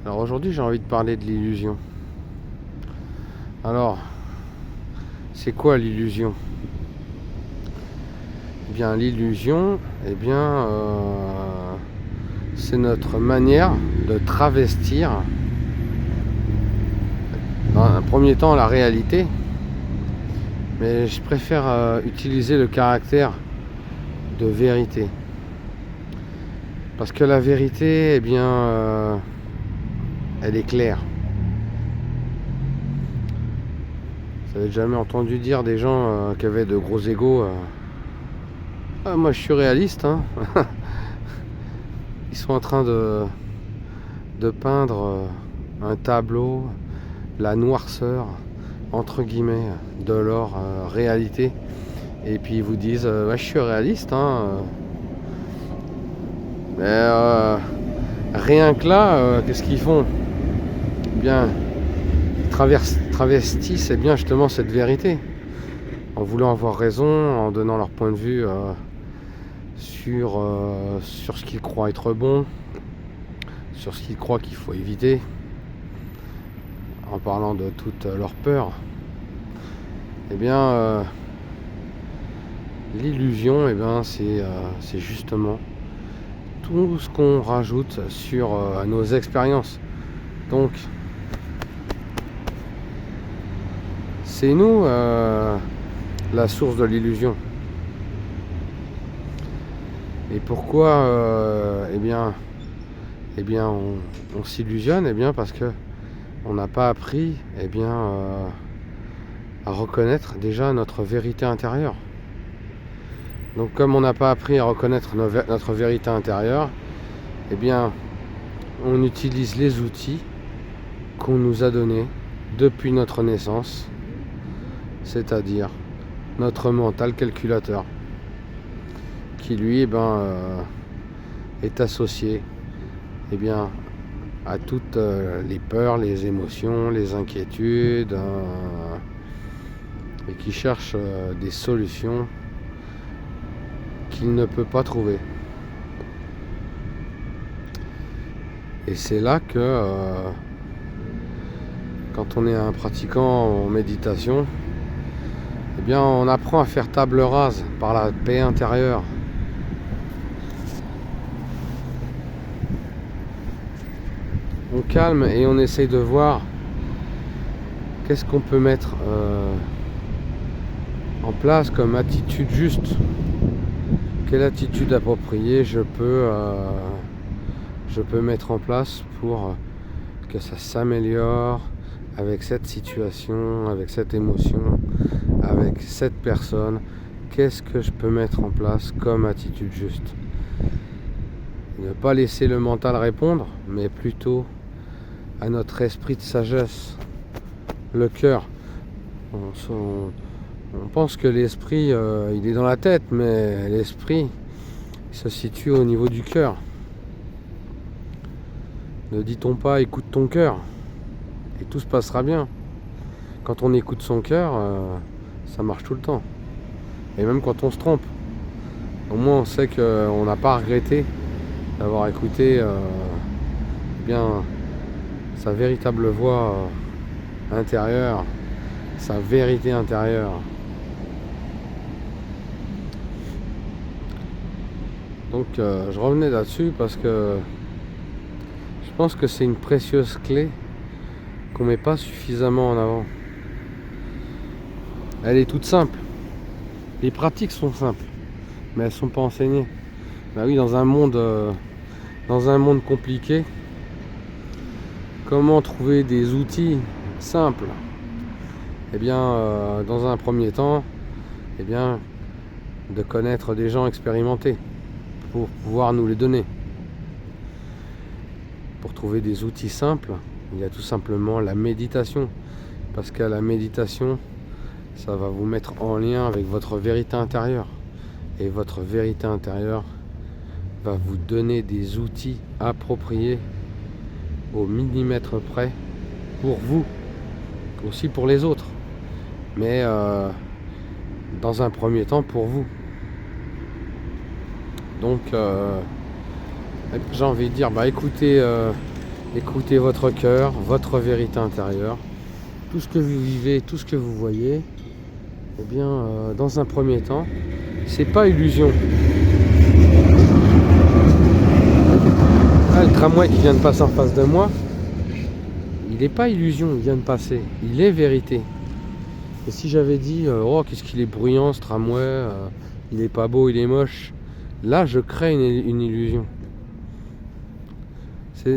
Alors aujourd'hui j'ai envie de parler de l'illusion. Alors, c'est quoi l'illusion? Eh bien l'illusion, c'est notre manière de travestir dans un premier temps la réalité, mais je préfère utiliser le caractère de vérité. Parce que la vérité, elle est claire. Vous avez jamais entendu dire des gens qui avaient de gros égos ah, moi je suis réaliste, hein. Ils sont en train de peindre un tableau, la noirceur, entre guillemets, de leur réalité. Et puis ils vous disent ouais, je suis réaliste, hein. Mais rien que là, qu'est-ce qu'ils font? Eh bien, ils travestissent justement cette vérité, en voulant avoir raison, en donnant leur point de vue sur ce qu'ils croient être bon, sur ce qu'ils croient qu'il faut éviter, en parlant de toute leur peur. L'illusion, c'est justement tout ce qu'on rajoute sur nos expériences. Donc c'est nous la source de l'illusion. Et pourquoi on s'illusionne? Parce que on n'a pas appris à reconnaître déjà notre vérité intérieure. Donc comme on n'a pas appris à reconnaître notre vérité intérieure, on utilise les outils qu'on nous a donnés depuis notre naissance, c'est-à-dire notre mental calculateur, qui lui est associé à toutes les peurs, les émotions, les inquiétudes, et qui cherche des solutions qu'il ne peut pas trouver. Et c'est là que quand on est un pratiquant en méditation, on apprend à faire table rase par la paix intérieure. On calme et on essaye de voir qu'est-ce qu'on peut mettre en place comme attitude juste. Quelle attitude appropriée je peux mettre en place pour que ça s'améliore avec cette situation, avec cette émotion, avec cette personne. Qu'est-ce que je peux mettre en place comme attitude juste? Ne pas laisser le mental répondre, mais plutôt à notre esprit de sagesse, le cœur. On pense que l'esprit, il est dans la tête, mais l'esprit se situe au niveau du cœur. Ne dit-on pas écoute ton cœur et tout se passera bien? Quand on écoute son cœur, ça marche tout le temps. Et même quand on se trompe, au moins on sait qu'on n'a pas regretté d'avoir écouté sa véritable voix intérieure, sa vérité intérieure. Donc je revenais là-dessus parce que je pense que c'est une précieuse clé qu'on met pas suffisamment en avant. Elle est toute simple. Les pratiques sont simples, mais elles sont pas enseignées. Bah oui, dans un monde compliqué, comment trouver des outils simples? Dans un premier temps, de connaître des gens expérimentés pour pouvoir nous les donner. Pour trouver des outils simples, il y a tout simplement la méditation, parce qu'à la méditation, ça va vous mettre en lien avec votre vérité intérieure, et votre vérité intérieure va vous donner des outils appropriés au millimètre près pour vous, aussi pour les autres, mais dans un premier temps pour vous. Donc j'ai envie de dire écoutez écoutez votre cœur, votre vérité intérieure, tout ce que vous vivez, tout ce que vous voyez, eh bien, dans un premier temps, c'est pas illusion. Ah, le tramway qui vient de passer en face de moi, il n'est pas illusion, il vient de passer, il est vérité. Et si j'avais dit, oh qu'est-ce qu'il est bruyant ce tramway, il est pas beau, il est moche, là je crée une illusion.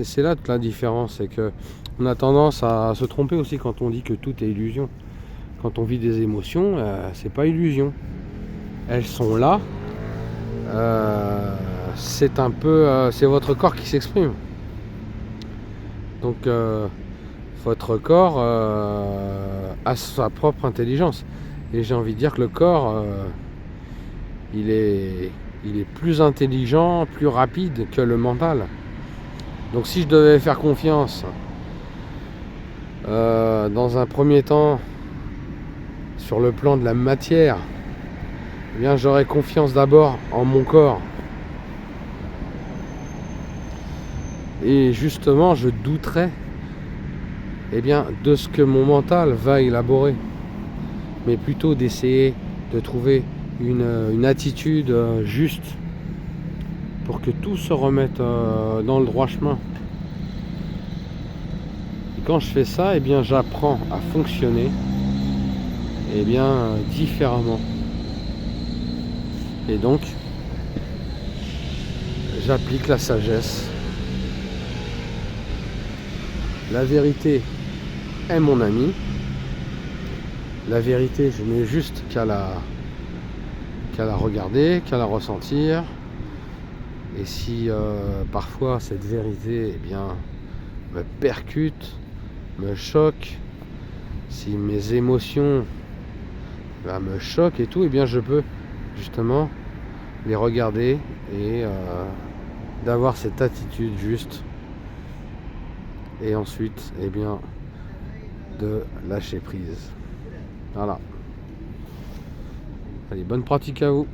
C'est là toute la différence, c'est que on a tendance à se tromper aussi quand on dit que tout est illusion. Quand on vit des émotions, c'est pas illusion. Elles sont là. C'est un peu, c'est votre corps qui s'exprime. Donc votre corps a sa propre intelligence. Et j'ai envie de dire que le corps, il est plus intelligent, plus rapide que le mental. Donc si je devais faire confiance dans un premier temps sur le plan de la matière, eh bien j'aurais confiance d'abord en mon corps. Et justement je douterais de ce que mon mental va élaborer. Mais plutôt d'essayer de trouver une attitude juste pour que tout se remette dans le droit chemin. Et quand je fais ça, j'apprends à fonctionner différemment. Et donc, j'applique la sagesse. La vérité est mon ami. La vérité, je n'ai juste qu'à la regarder, qu'à la ressentir. Et si parfois cette vérité me percute, me choque, si mes émotions me choquent et tout, je peux justement les regarder et d'avoir cette attitude juste. Et ensuite, de lâcher prise. Voilà. Allez, bonne pratique à vous.